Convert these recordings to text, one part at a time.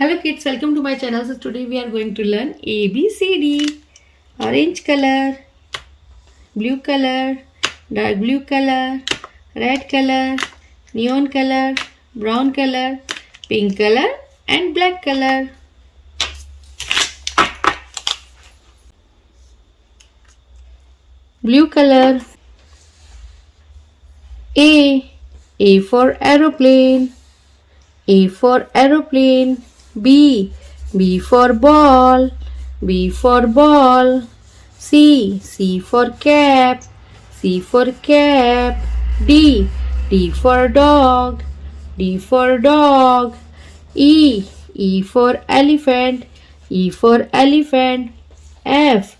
Hello kids, welcome to my channel. So today we are going to learn ABCD. Orange color, blue color, dark blue color, red color, neon color, brown color, pink color and black color. Blue color. A for aeroplane. A for aeroplane. B for ball. B for ball. C for cap. C for cap. D for dog. D for dog. E for elephant. E for elephant. F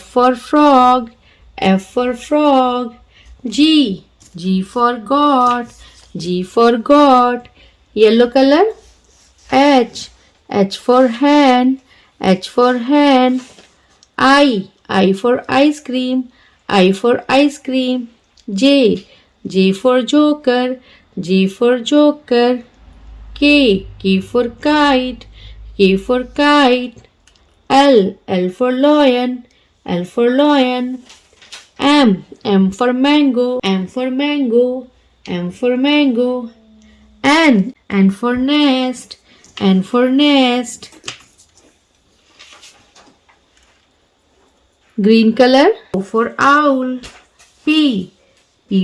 for frog. F for frog. G for God. G for God. Yellow color. H for hand. H for hand. I for ice cream. I for ice cream. J for joker. J for joker. K for kite. K for kite. L for lion. L for lion. M for mango. M for mango. M for mango. N for nest. N for nest. Green color. O for owl. P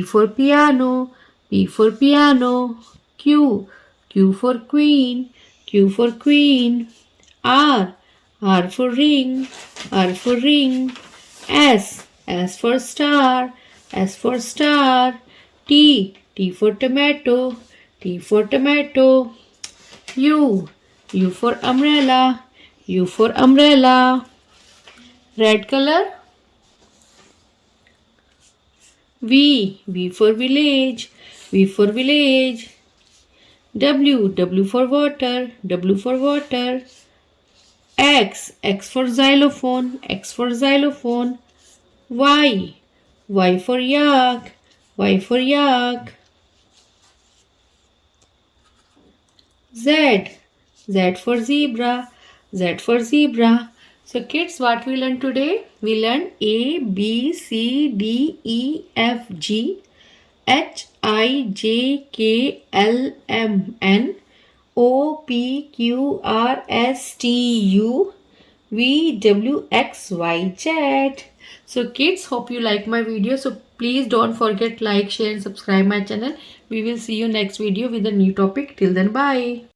for piano. P for piano. Q for queen. Q for queen. R for ring. R for ring. S for star. S for star. T for tomato. T for tomato. U for umbrella. U for umbrella. Red color. V for village. V for village. W for water. W for water. X for xylophone. X for xylophone. Y for yak. Y for yak. Z for zebra. Z for zebra. So kids, what we learned today? We learned A, B, C, D, E, F, G, H, I, J, K, L, M, N, O, P, Q, R, S, T, U, V, W, X, Y, Z. So kids, hope you like my video. So please don't forget like, share and subscribe my channel. We will see you next video with a new topic. Till then, bye.